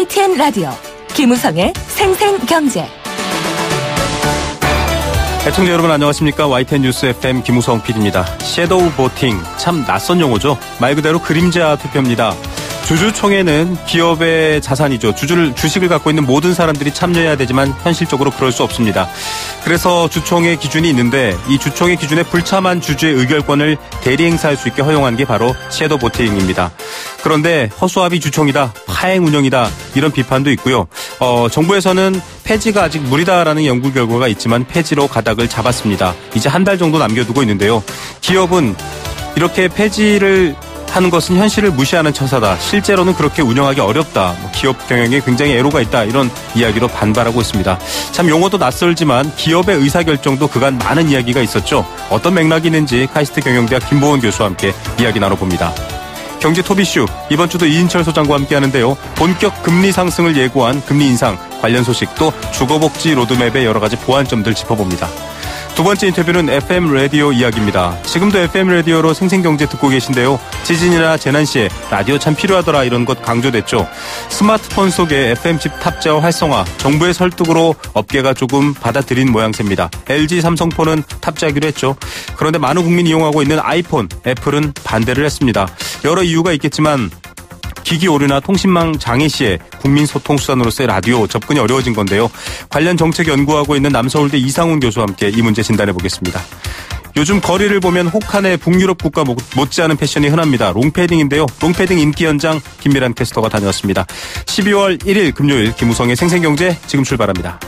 YTN 라디오 김우성의 생생경제. 애청자 여러분 안녕하십니까. YTN 뉴스 FM 김우성 PD입니다. 섀도우 보팅, 참 낯선 용어죠. 말 그대로 그림자 투표입니다. 주주총회는 기업의 자산이죠. 주식을 갖고 있는 모든 사람들이 참여해야 되지만 현실적으로 그럴 수 없습니다. 그래서 주총회 기준이 있는데 이 주총회 기준에 불참한 주주의 의결권을 대리 행사할 수 있게 허용한 게 바로 섀도우 보팅입니다. 그런데 허수아비 주총이다, 파행 운영이다 이런 비판도 있고요. 정부에서는 폐지가 아직 무리다라는 연구 결과가 있지만 폐지로 가닥을 잡았습니다. 이제 한 달 정도 남겨두고 있는데요. 기업은 이렇게 폐지를 하는 것은 현실을 무시하는 처사다. 실제로는 그렇게 운영하기 어렵다. 기업 경영에 굉장히 애로가 있다. 이런 이야기로 반발하고 있습니다. 참 용어도 낯설지만 기업의 의사결정도 그간 많은 이야기가 있었죠. 어떤 맥락이 있는지 카이스트 경영대학 김보원 교수와 함께 이야기 나눠봅니다. 경제 토비슈 이번 주도 이인철 소장과 함께 하는데요. 본격 금리 상승을 예고한 금리 인상 관련 소식 또 주거복지 로드맵의 여러 가지 보완점들 짚어봅니다. 두 번째 인터뷰는 FM 라디오 이야기입니다. 지금도 FM 라디오로 생생경제 듣고 계신데요. 지진이나 재난 시에 라디오 참 필요하더라 이런 것 강조됐죠. 스마트폰 속에 FM 칩 탑재와 활성화, 정부의 설득으로 업계가 조금 받아들인 모양새입니다. LG, 삼성폰은 탑재하기로 했죠. 그런데 많은 국민이 이용하고 있는 아이폰, 애플은 반대를 했습니다. 여러 이유가 있겠지만 기기 오류나 통신망 장애 시에 국민 소통 수단으로서의 라디오 접근이 어려워진 건데요. 관련 정책 연구하고 있는 남서울대 이상훈 교수와 함께 이 문제 진단해 보겠습니다. 요즘 거리를 보면 혹한의 북유럽 국가 못지않은 패션이 흔합니다. 롱패딩인데요. 롱패딩 인기 현장 김미란 캐스터가 다녀왔습니다. 12월 1일 금요일 김우성의 생생경제 지금 출발합니다.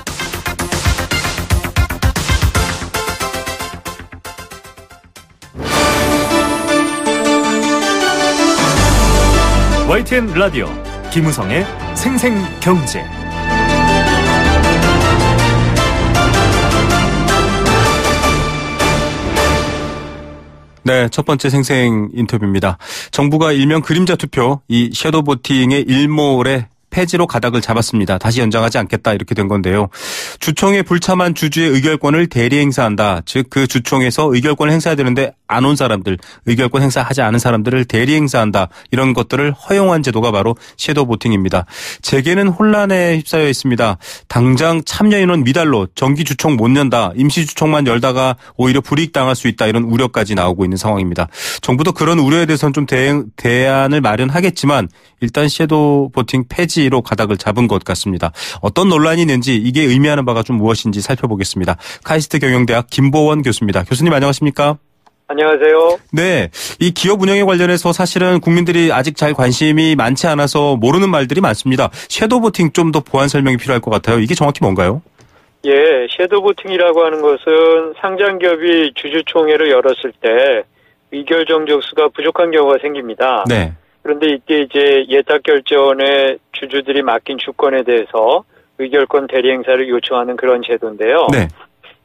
YTN 라디오 김우성의 생생경제. 네, 첫 번째 생생 인터뷰입니다. 정부가 일명 그림자 투표, 이 섀도우 보팅의 일몰에 폐지로 가닥을 잡았습니다. 다시 연장하지 않겠다 이렇게 된 건데요. 주총에 불참한 주주의 의결권을 대리 행사한다. 즉 그 주총에서 의결권을 행사해야 되는데 안 온 사람들, 의결권 행사하지 않은 사람들을 대리 행사한다. 이런 것들을 허용한 제도가 바로 섀도우 보팅입니다. 재계는 혼란에 휩싸여 있습니다. 당장 참여 인원 미달로 정기 주총 못 연다. 임시 주총만 열다가 오히려 불이익 당할 수 있다. 이런 우려까지 나오고 있는 상황입니다. 정부도 그런 우려에 대해서는 좀 대안을 마련하겠지만 일단 섀도우 보팅 폐지로 가닥을 잡은 것 같습니다. 어떤 논란이 있는지 이게 의미하는 바가 좀 무엇인지 살펴보겠습니다. 카이스트 경영대학 김보원 교수입니다. 교수님 안녕하십니까? 안녕하세요. 네, 이 기업 운영에 관련해서 사실은 국민들이 아직 잘 관심이 많지 않아서 모르는 말들이 많습니다. 섀도우 보팅 좀 더 보완 설명이 필요할 것 같아요. 이게 정확히 뭔가요? 예, 섀도우 보팅이라고 하는 것은 상장기업이 주주총회를 열었을 때 의결 정족수가 부족한 경우가 생깁니다. 네. 그런데 이때 이제 예탁 결전에 주주들이 맡긴 주권에 대해서 의결권 대리 행사를 요청하는 그런 제도인데요. 네.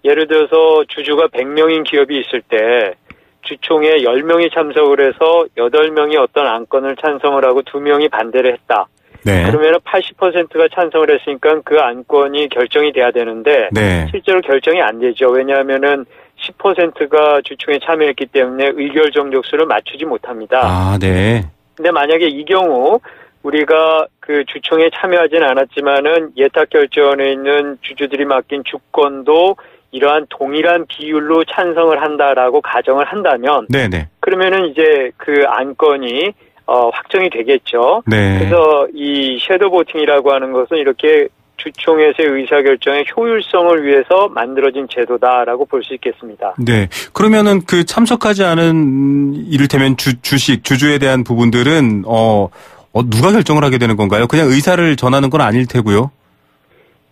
예를 들어서 주주가 100명인 기업이 있을 때 주총에 10명이 참석을 해서 8명이 어떤 안건을 찬성을 하고 2명이 반대를 했다. 네. 그러면 80%가 찬성을 했으니까 그 안건이 결정이 돼야 되는데 네. 실제로 결정이 안 되죠. 왜냐하면은 10%가 주총에 참여했기 때문에 의결 정족수를 맞추지 못합니다. 아, 네. 근데 만약에 이 경우 우리가 그 주총에 참여하진 않았지만은 예탁 결전에 있는 주주들이 맡긴 주권도 이러한 동일한 비율로 찬성을 한다라고 가정을 한다면, 네네. 그러면은 이제 그 안건이 확정이 되겠죠. 네. 그래서 이 섀도우 보팅이라고 하는 것은 이렇게 주총에서의 의사결정의 효율성을 위해서 만들어진 제도다라고 볼 수 있겠습니다. 네. 그러면은 그 참석하지 않은 이를테면 주주에 대한 부분들은 누가 결정을 하게 되는 건가요? 그냥 의사를 전하는 건 아닐 테고요.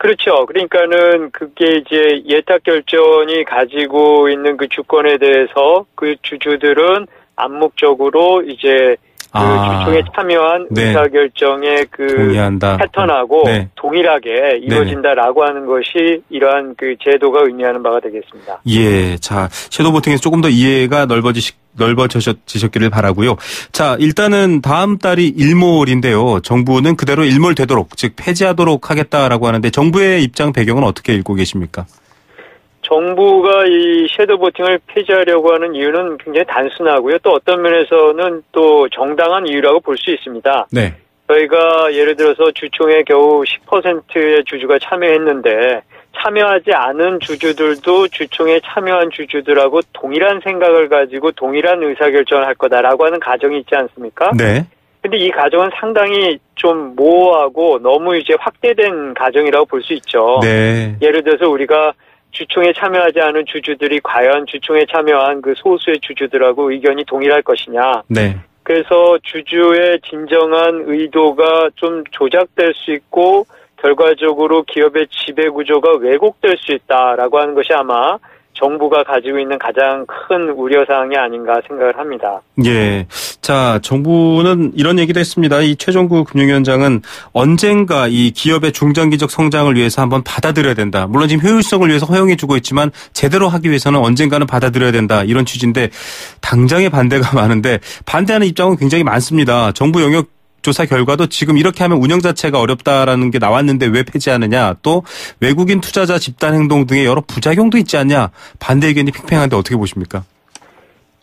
그렇죠. 그러니까는 그게 이제 예탁 결전이 가지고 있는 그 주권에 대해서 그 주주들은 암묵적으로 이제 그 주총에 참여한 네. 의사결정의 그 동의한다. 패턴하고 네. 동일하게 이루어진다라고 하는 것이 이러한 그 제도가 의미하는 바가 되겠습니다. 예. 자, 섀도우 보팅에서 조금 더 이해가 넓어지셨기를 바라고요. 자, 일단은 다음 달이 일몰인데요. 정부는 그대로 일몰되도록, 즉 폐지하도록 하겠다라고 하는데 정부의 입장 배경은 어떻게 읽고 계십니까? 정부가 이 섀도우 보팅을 폐지하려고 하는 이유는 굉장히 단순하고요. 또 어떤 면에서는 또 정당한 이유라고 볼 수 있습니다. 네. 저희가 예를 들어서 주총에 겨우 10%의 주주가 참여했는데 참여하지 않은 주주들도 주총에 참여한 주주들하고 동일한 생각을 가지고 동일한 의사결정을 할 거다라고 하는 가정이 있지 않습니까? 네. 근데 이 가정은 상당히 좀 모호하고 너무 이제 확대된 가정이라고 볼 수 있죠. 네. 예를 들어서 우리가 주총에 참여하지 않은 주주들이 과연 주총에 참여한 그 소수의 주주들하고 의견이 동일할 것이냐. 네. 그래서 주주의 진정한 의도가 좀 조작될 수 있고 결과적으로 기업의 지배구조가 왜곡될 수 있다라고 하는 것이 아마 정부가 가지고 있는 가장 큰 우려사항이 아닌가 생각을 합니다. 예. 자, 정부는 이런 얘기도 했습니다. 이 최종구 금융위원장은 언젠가 이 기업의 중장기적 성장을 위해서 한번 받아들여야 된다. 물론 지금 효율성을 위해서 허용해주고 있지만 제대로 하기 위해서는 언젠가는 받아들여야 된다. 이런 취지인데 당장의 반대가 많은데 반대하는 입장은 굉장히 많습니다. 정부 영역 조사 결과도 지금 이렇게 하면 운영 자체가 어렵다라는 게 나왔는데 왜 폐지하느냐. 또 외국인 투자자 집단 행동 등의 여러 부작용도 있지 않냐. 반대 의견이 팽팽한데 어떻게 보십니까?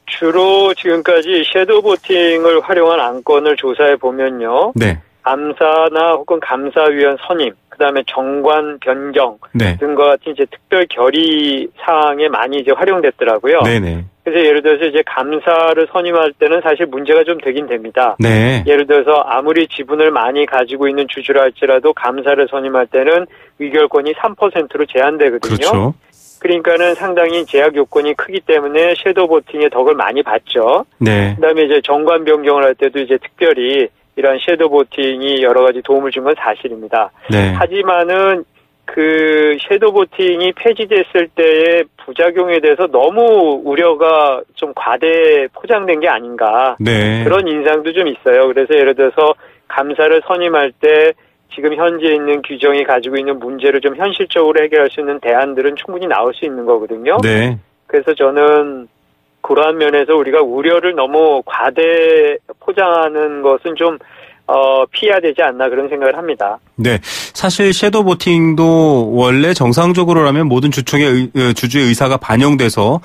주로 지금까지 섀도우 보팅을 활용한 안건을 조사해 보면요. 네. 감사나 혹은 감사위원 선임, 그다음에 정관 변경 네. 등과 같은 이제 특별 결의 사항에 많이 이제 활용됐더라고요. 네네. 그래서 예를 들어서 이제 감사를 선임할 때는 사실 문제가 좀 되긴 됩니다. 네. 예를 들어서 아무리 지분을 많이 가지고 있는 주주라 할지라도 감사를 선임할 때는 의결권이 3%로 제한되거든요. 그렇죠. 그러니까는 상당히 제약 요건이 크기 때문에 섀도우 보팅의 덕을 많이 봤죠. 네. 그다음에 이제 정관 변경을 할 때도 이제 특별히 이런 섀도우 보팅이 여러 가지 도움을 준 건 사실입니다. 네. 하지만은 그 섀도우 보팅이 폐지됐을 때의 부작용에 대해서 너무 우려가 좀 과대 포장된 게 아닌가. 네. 그런 인상도 좀 있어요. 그래서 예를 들어서 감사를 선임할 때 지금 현재 있는 규정이 가지고 있는 문제를 좀 현실적으로 해결할 수 있는 대안들은 충분히 나올 수 있는 거거든요. 네. 그래서 저는 그러한 면에서 우리가 우려를 너무 과대 포장하는 것은 좀 피해야 되지 않나 그런 생각을 합니다. 네. 사실 섀도우 보팅도 원래 정상적으로라면 모든 주총의 주주의 의사가 반영돼서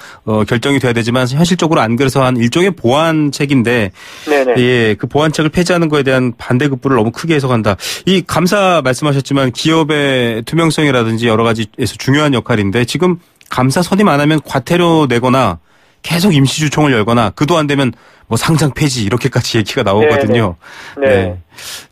결정이 돼야 되지만 현실적으로 안 그래서 한 일종의 보완책인데 네네. 예, 그 보완책을 폐지하는 거에 대한 반대급부를 너무 크게 해석한다. 이 감사 말씀하셨지만 기업의 투명성이라든지 여러 가지에서 중요한 역할인데 지금 감사 선임 안 하면 과태료 내거나 계속 임시주총을 열거나 그도 안 되면 뭐 상장 폐지 이렇게까지 얘기가 나오거든요. 네. 네.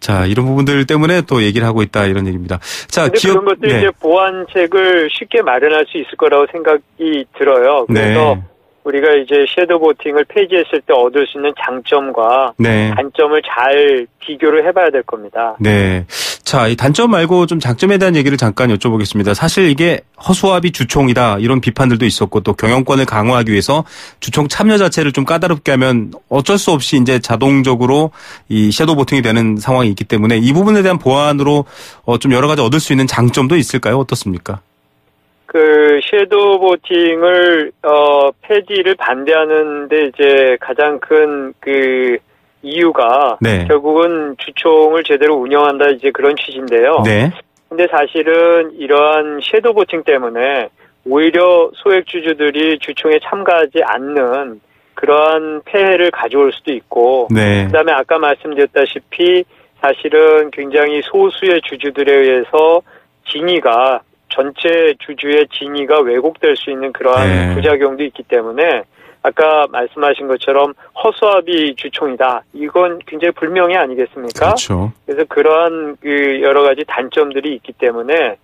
자, 이런 부분들 때문에 또 얘기를 하고 있다 이런 얘기입니다. 자, 근데 기업 그런 것들 네. 이제 보완책을 쉽게 마련할 수 있을 거라고 생각이 들어요. 그래서 네. 우리가 이제 섀도우 보팅을 폐지했을 때 얻을 수 있는 장점과 네. 단점을 잘 비교를 해봐야 될 겁니다. 네. 자, 이 단점 말고 좀 장점에 대한 얘기를 잠깐 여쭤보겠습니다. 사실 이게 허수아비 주총이다 이런 비판들도 있었고 또 경영권을 강화하기 위해서 주총 참여 자체를 좀 까다롭게 하면 어쩔 수 없이 이제 자동적으로 이 섀도우 보팅이 되는 상황이 있기 때문에 이 부분에 대한 보완으로 좀 여러 가지 얻을 수 있는 장점도 있을까요? 어떻습니까? 그 섀도우 보팅을 폐지를 반대하는데 이제 가장 큰 그 이유가 네. 결국은 주총을 제대로 운영한다 이제 그런 취지인데요. 네. 근데 사실은 이러한 섀도우 보팅 때문에 오히려 소액 주주들이 주총에 참가하지 않는 그러한 폐해를 가져올 수도 있고 네. 그다음에 아까 말씀드렸다시피 사실은 굉장히 소수의 주주들에 의해서 진위가 전체 주주의 진위가 왜곡될 수 있는 그러한 네. 부작용도 있기 때문에 아까 말씀하신 것처럼 허수아비 주총이다. 이건 굉장히 불명예 아니겠습니까? 그렇죠. 그래서 그러한 그 여러 가지 단점들이 있기 때문에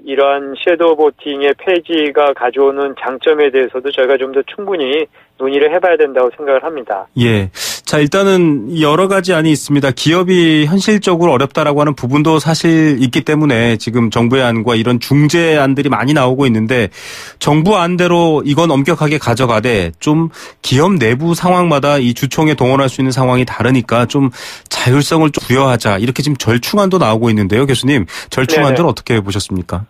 이러한 섀도우 보팅의 폐지가 가져오는 장점에 대해서도 저희가 좀 더 충분히 논의를 해봐야 된다고 생각을 합니다. 예. 자, 일단은 여러 가지 안이 있습니다. 기업이 현실적으로 어렵다라고 하는 부분도 사실 있기 때문에 지금 정부의 안과 이런 중재안들이 많이 나오고 있는데 정부 안대로 이건 엄격하게 가져가되 좀 기업 내부 상황마다 이 주총에 동원할 수 있는 상황이 다르니까 좀 자율성을 좀 부여하자. 이렇게 지금 절충안도 나오고 있는데요, 교수님. 절충안들은 어떻게 보셨습니까?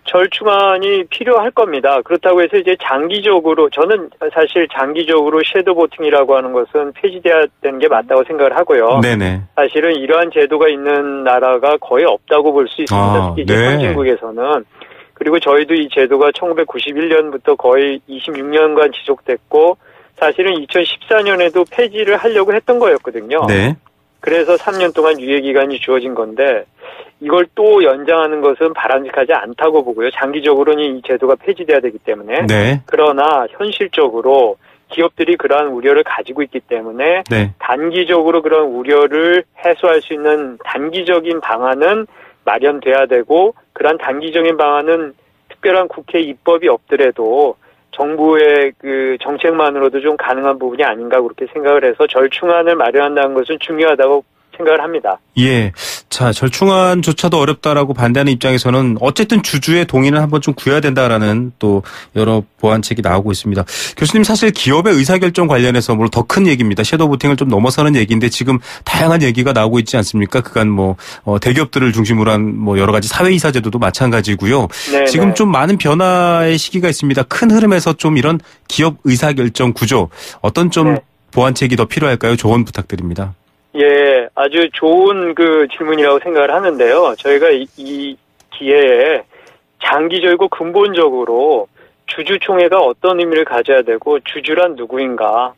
절충안이 필요할 겁니다. 그렇다고 해서 이제 장기적으로 저는 사실 장기적으로 섀도우 보팅이라고 하는 것은 폐지돼야 되는 게 맞다고 생각을 하고요. 네네. 사실은 이러한 제도가 있는 나라가 거의 없다고 볼 수 있습니다. 특히 이제 네. 선진국에서는. 그리고 저희도 이 제도가 1991년부터 거의 26년간 지속됐고 사실은 2014년에도 폐지를 하려고 했던 거였거든요. 네. 그래서 3년 동안 유예기간이 주어진 건데 이걸 또 연장하는 것은 바람직하지 않다고 보고요. 장기적으로는 이 제도가 폐지돼야 되기 때문에. 네. 그러나 현실적으로 기업들이 그러한 우려를 가지고 있기 때문에 네. 단기적으로 그런 우려를 해소할 수 있는 단기적인 방안은 마련돼야 되고 그러한 단기적인 방안은 특별한 국회 입법이 없더라도 정부의 그 정책만으로도 좀 가능한 부분이 아닌가 그렇게 생각을 해서 절충안을 마련한다는 것은 중요하다고 생각을 합니다. 예. 자, 절충안조차도 어렵다라고 반대하는 입장에서는 어쨌든 주주의 동의는 한번 좀 구해야 된다라는 또 여러 보완책이 나오고 있습니다. 교수님 사실 기업의 의사결정 관련해서 물론 더 큰 얘기입니다. 섀도우 보팅을 좀 넘어서는 얘기인데 지금 다양한 얘기가 나오고 있지 않습니까? 그간 대기업들을 중심으로 한 여러 가지 사회이사 제도도 마찬가지고요. 네네. 지금 좀 많은 변화의 시기가 있습니다. 큰 흐름에서 좀 이런 기업 의사결정 구조 어떤 좀 네. 보완책이 더 필요할까요? 조언 부탁드립니다. 예, 아주 좋은 그 질문이라고 생각을 하는데요. 저희가 이 기회에 장기적이고 근본적으로 주주총회가 어떤 의미를 가져야 되고 주주란 누구인가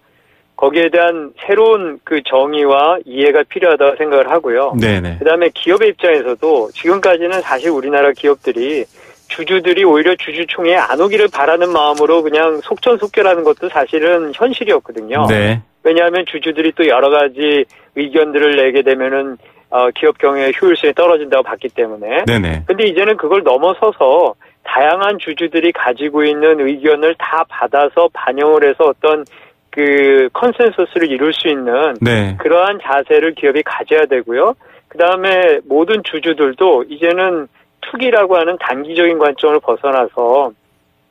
거기에 대한 새로운 그 정의와 이해가 필요하다고 생각을 하고요. 네네. 그다음에 기업의 입장에서도 지금까지는 사실 우리나라 기업들이 주주들이 오히려 주주총회에 안 오기를 바라는 마음으로 그냥 속전속결하는 것도 사실은 현실이었거든요. 네. 왜냐하면 주주들이 또 여러 가지 의견들을 내게 되면은 기업 경영의 효율성이 떨어진다고 봤기 때문에. 네네. 근데 이제는 그걸 넘어서서 다양한 주주들이 가지고 있는 의견을 다 받아서 반영을 해서 어떤 그 컨센서스를 이룰 수 있는 네. 그러한 자세를 기업이 가져야 되고요. 그다음에 모든 주주들도 이제는 투기라고 하는 단기적인 관점을 벗어나서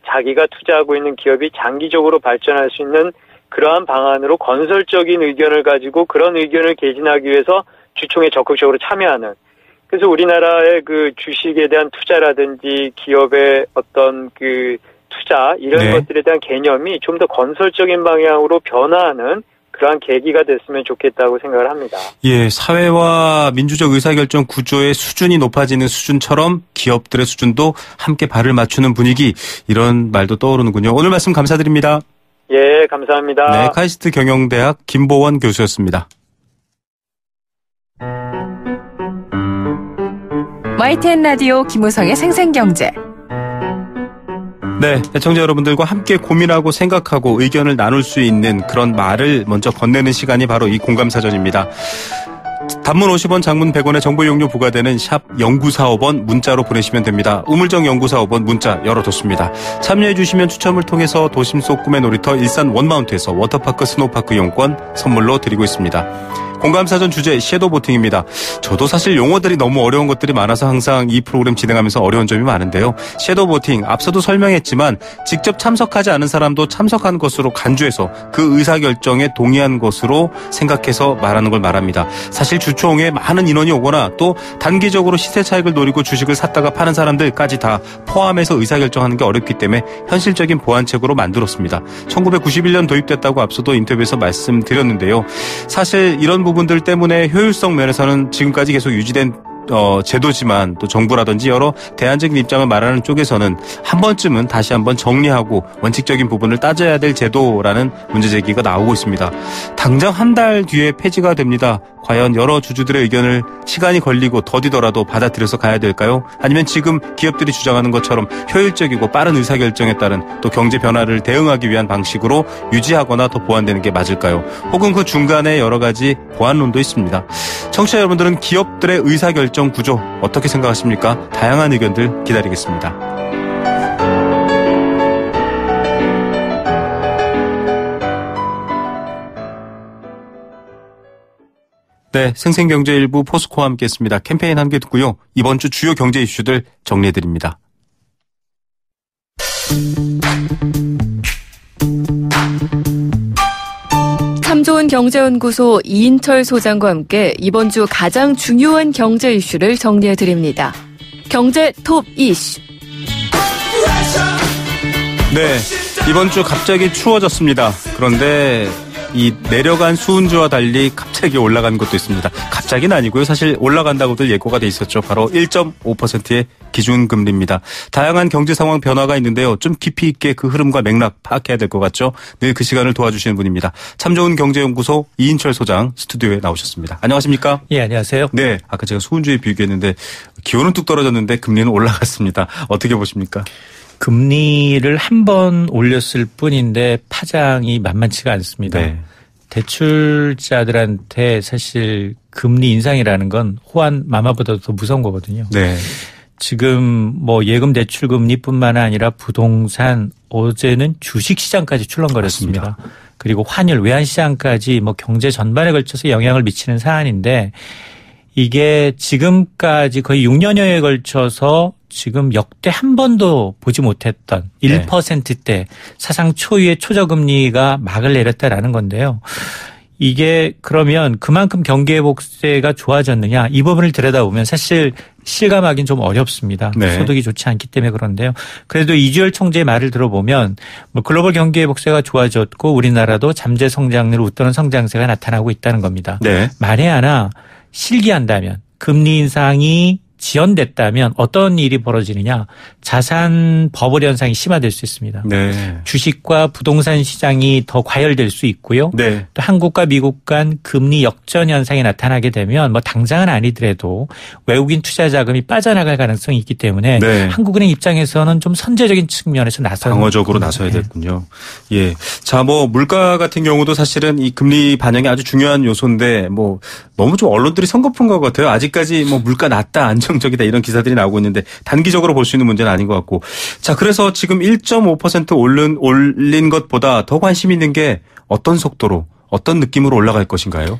자기가 투자하고 있는 기업이 장기적으로 발전할 수 있는 그러한 방안으로 건설적인 의견을 가지고 그런 의견을 개진하기 위해서 주총에 적극적으로 참여하는. 그래서 우리나라의 그 주식에 대한 투자라든지 기업의 어떤 그 투자 이런 네. 것들에 대한 개념이 좀 더 건설적인 방향으로 변화하는 그러한 계기가 됐으면 좋겠다고 생각을 합니다. 예, 사회와 민주적 의사결정 구조의 수준이 높아지는 수준처럼 기업들의 수준도 함께 발을 맞추는 분위기 이런 말도 떠오르는군요. 오늘 말씀 감사드립니다. 예, 감사합니다. 네, 카이스트 경영대학 김보원 교수였습니다. YTN 라디오 김우성의 생생경제. 네, 애청자 여러분들과 함께 고민하고 생각하고 의견을 나눌 수 있는 그런 말을 먼저 건네는 시간이 바로 이 공감사전입니다. 단문 50원, 장문 100원의 정보 이용료 부과되는 샵 0945번 문자로 보내시면 됩니다. 우물정 0945번 문자 열어뒀습니다. 참여해 주시면 추첨을 통해서 도심 속 꿈의 놀이터 일산 원마운트에서 워터파크 스노우파크 이용권 선물로 드리고 있습니다. 공감사전 주제 섀도우 보팅입니다. 저도 사실 용어들이 너무 어려운 것들이 많아서 항상 이 프로그램 진행하면서 어려운 점이 많은데요. 섀도우 보팅 앞서도 설명했지만 직접 참석하지 않은 사람도 참석한 것으로 간주해서 그 의사결정에 동의한 것으로 생각해서 말하는 걸 말합니다. 사실 주총에 많은 인원이 오거나 또 단기적으로 시세 차익을 노리고 주식을 샀다가 파는 사람들까지 다 포함해서 의사결정하는 게 어렵기 때문에 현실적인 보완책으로 만들었습니다. 1991년 도입됐다고 앞서도 인터뷰에서 말씀드렸는데요. 사실 이런 부분들 때문에 효율성 면에서는 지금까지 계속 유지된 제도지만 또 정부라든지 여러 대안적인 입장을 말하는 쪽에서는 한 번쯤은 다시 한번 정리하고 원칙적인 부분을 따져야 될 제도라는 문제 제기가 나오고 있습니다. 당장 한 달 뒤에 폐지가 됩니다. 과연 여러 주주들의 의견을 시간이 걸리고 더디더라도 받아들여서 가야 될까요? 아니면 지금 기업들이 주장하는 것처럼 효율적이고 빠른 의사결정에 따른 또 경제 변화를 대응하기 위한 방식으로 유지하거나 더 보완되는 게 맞을까요? 혹은 그 중간에 여러 가지 보완론도 있습니다. 청취자 여러분들은 기업들의 의사결정 구조 어떻게 생각하십니까? 다양한 의견들 기다리겠습니다. 네, 생생경제 일부 포스코와 함께했습니다. 캠페인 함께 듣고요. 이번 주 주요 경제 이슈들 정리해드립니다. 참 좋은 경제연구소 이인철 소장과 함께 이번 주 가장 중요한 경제 이슈를 정리해드립니다. 경제 톱 이슈. 네, 이번 주 갑자기 추워졌습니다. 그런데 이 내려간 수은주와 달리 갑자기 올라간 것도 있습니다. 갑자기는 아니고요. 사실 올라간다고들 예고가 돼 있었죠. 바로 1.5%의 기준금리입니다. 다양한 경제 상황 변화가 있는데요. 좀 깊이 있게 그 흐름과 맥락 파악해야 될 것 같죠. 늘 그 시간을 도와주시는 분입니다. 참 좋은 경제연구소 이인철 소장 스튜디오에 나오셨습니다. 안녕하십니까? 예, 안녕하세요. 네, 아까 제가 수은주에 비교했는데 기온은 뚝 떨어졌는데 금리는 올라갔습니다. 어떻게 보십니까? 금리를 한 번 올렸을 뿐인데 파장이 만만치가 않습니다. 네. 대출자들한테 사실 금리 인상이라는 건 호환 마마보다도 더 무서운 거거든요. 네. 지금 뭐 예금 대출 금리뿐만 아니라 부동산, 어제는 주식 시장까지 출렁거렸습니다. 맞습니다. 그리고 환율, 외환 시장까지 뭐 경제 전반에 걸쳐서 영향을 미치는 사안인데 이게 지금까지 거의 6년여에 걸쳐서 지금 역대 한 번도 보지 못했던 1%대 사상 초유의 초저금리가 막을 내렸다라는 건데요. 이게 그러면 그만큼 경기 회복세가 좋아졌느냐 이 부분을 들여다보면 사실 실감하기는 좀 어렵습니다. 네. 소득이 좋지 않기 때문에 그런데요. 그래도 이주열 총재의 말을 들어보면 뭐 글로벌 경기 회복세가 좋아졌고 우리나라도 잠재 성장률을 웃도는 성장세가 나타나고 있다는 겁니다. 네. 만에 하나 실기한다면 금리 인상이 지연됐다면 어떤 일이 벌어지느냐. 자산 버블 현상이 심화될 수 있습니다. 네. 주식과 부동산 시장이 더 과열될 수 있고요. 네. 또 한국과 미국 간 금리 역전 현상이 나타나게 되면 뭐 당장은 아니더라도 외국인 투자 자금이 빠져나갈 가능성이 있기 때문에 네. 한국은행 입장에서는 좀 선제적인 측면에서 나서는 방어적으로 나서야 네. 됐군요. 예. 자, 뭐 물가 같은 경우도 사실은 이 금리 반영이 아주 중요한 요소인데 뭐 너무 좀 언론들이 성급한 것 같아요. 아직까지 뭐 물가 낮다, 안정적이다 이런 기사들이 나오고 있는데 단기적으로 볼 수 있는 문제는 아닌 것 같고. 자, 그래서 지금 1.5% 올린 것보다 더 관심 있는 게 어떤 속도로, 어떤 느낌으로 올라갈 것인가요?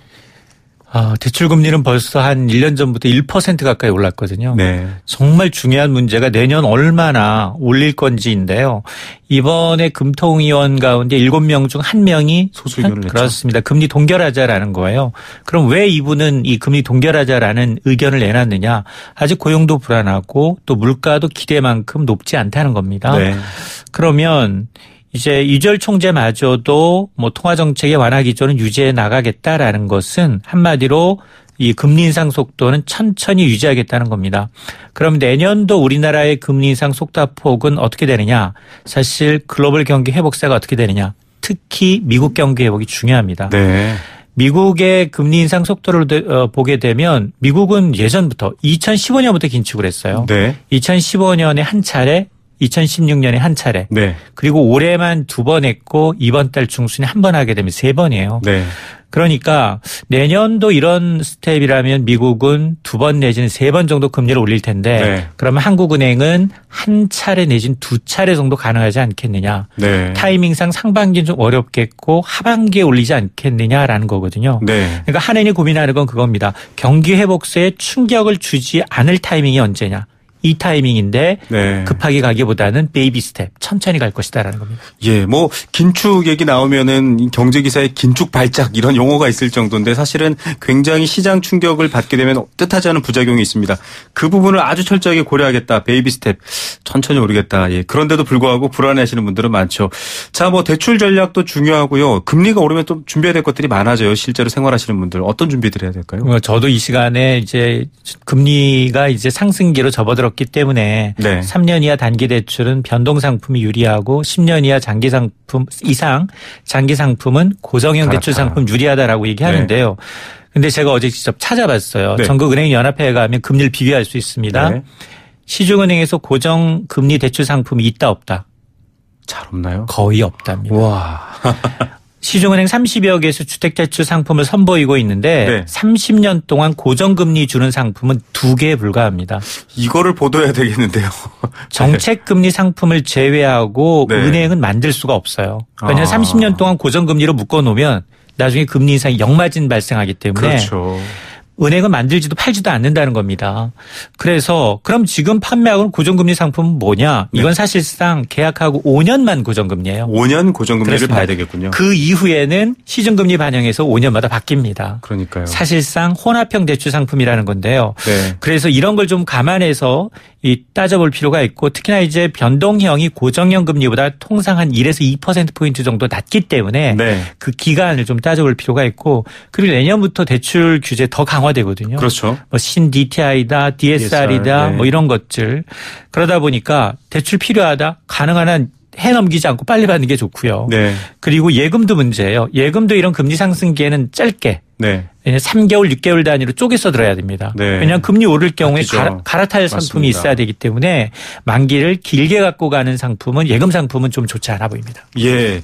대출 금리는 벌써 한 1년 전부터 1% 가까이 올랐거든요. 네. 정말 중요한 문제가 내년 얼마나 올릴 건지인데요. 이번에 금통위원 가운데 7명 중 1명이 소수 의견을 냈죠. 그렇습니다. 금리 동결하자라는 거예요. 그럼 왜 이분은 이 금리 동결하자라는 의견을 내놨느냐. 아직 고용도 불안하고 또 물가도 기대만큼 높지 않다는 겁니다. 네. 그러면 이제 이주열 총재마저도 뭐 통화정책의 완화 기조는 유지해 나가겠다라는 것은 한마디로 이 금리 인상 속도는 천천히 유지하겠다는 겁니다. 그럼 내년도 우리나라의 금리 인상 속도폭은 어떻게 되느냐. 사실 글로벌 경기 회복세가 어떻게 되느냐. 특히 미국 경기 회복이 중요합니다. 네. 미국의 금리 인상 속도를 보게 되면 미국은 예전부터 2015년부터 긴축을 했어요. 네. 2015년에 한 차례 2016년에 한 차례. 네. 그리고 올해만 2번 했고 이번 달 중순에 한 번 하게 되면 3번이에요. 네. 그러니까 내년도 이런 스텝이라면 미국은 2번 내지는 3번 정도 금리를 올릴 텐데 네. 그러면 한국은행은 한 차례 내지는 2차례 정도 가능하지 않겠느냐. 네. 타이밍상 상반기는 좀 어렵겠고 하반기에 올리지 않겠느냐라는 거거든요. 네. 그러니까 한은이 고민하는 건 그겁니다. 경기 회복세에 충격을 주지 않을 타이밍이 언제냐. 이 타이밍인데 네. 급하게 가기보다는 베이비 스텝 천천히 갈 것이다라는 겁니다. 예, 뭐 긴축 얘기 나오면은 경제 기사에 긴축 발작 이런 용어가 있을 정도인데 사실은 굉장히 시장 충격을 받게 되면 뜻하지 않은 부작용이 있습니다. 그 부분을 아주 철저하게 고려하겠다. 베이비 스텝 천천히 오르겠다. 예, 그런데도 불구하고 불안해하시는 분들은 많죠. 자, 뭐 대출 전략도 중요하고요. 금리가 오르면 또 준비해야 될 것들이 많아져요. 실제로 생활하시는 분들 어떤 준비들 해야 될까요? 저도 이 시간에 이제 금리가 이제 상승기로 접어들었기 때문에 네. 3년 이하 단기 대출은 변동 상품이 유리하고 10년 이하 장기 상품 이상 장기 상품은 고정형 대출 상품 유리하다라고 얘기하는데요. 근데 제가 어제 직접 찾아봤어요. 네. 전국은행연합회에 가면 금리를 비교할 수 있습니다. 네. 시중은행에서 고정 금리 대출 상품이 있다 없다? 잘 없나요? 거의 없답니다. 와. 시중은행 30여 개에서 주택대출 상품을 선보이고 있는데 네. 30년 동안 고정금리 주는 상품은 2개에 불과합니다. 이거를 보도해야 되겠는데요. 정책금리 상품을 제외하고 네. 은행은 만들 수가 없어요. 왜냐하면 30년 동안 고정금리로 묶어놓으면 나중에 금리 인상이 역마진 발생하기 때문에 그렇죠. 은행은 만들지도 팔지도 않는다는 겁니다. 그래서 그럼 지금 판매하고는 고정금리 상품은 뭐냐? 이건 네. 사실상 계약하고 5년만 고정금리예요. 5년 고정금리를 그렇습니다. 봐야 되겠군요. 그 이후에는 시중금리 반영해서 5년마다 바뀝니다. 그러니까요. 사실상 혼합형 대출 상품이라는 건데요. 네. 그래서 이런 걸 좀 감안해서 따져볼 필요가 있고 특히나 이제 변동형이 고정형 금리보다 통상 한 1에서 2%포인트 정도 낮기 때문에 네. 그 기간을 좀 따져볼 필요가 있고 그리고 내년부터 대출 규제 더 강화되거든요. 그렇죠. 뭐 신 DTI다, DSR이다, 네. 뭐 이런 것들. 그러다 보니까 대출 필요하다, 가능한 한 해 넘기지 않고 빨리 받는 게 좋고요. 네. 그리고 예금도 문제예요. 예금도 이런 금리 상승기에는 짧게 네. 3개월, 6개월 단위로 쪼개서 들어야 됩니다. 네. 왜냐하면 금리 오를 경우에 바뀌죠. 갈아탈 상품이 맞습니다. 있어야 되기 때문에 만기를 길게 갖고 가는 상품은 예금 상품은 좀 좋지 않아 보입니다. 예.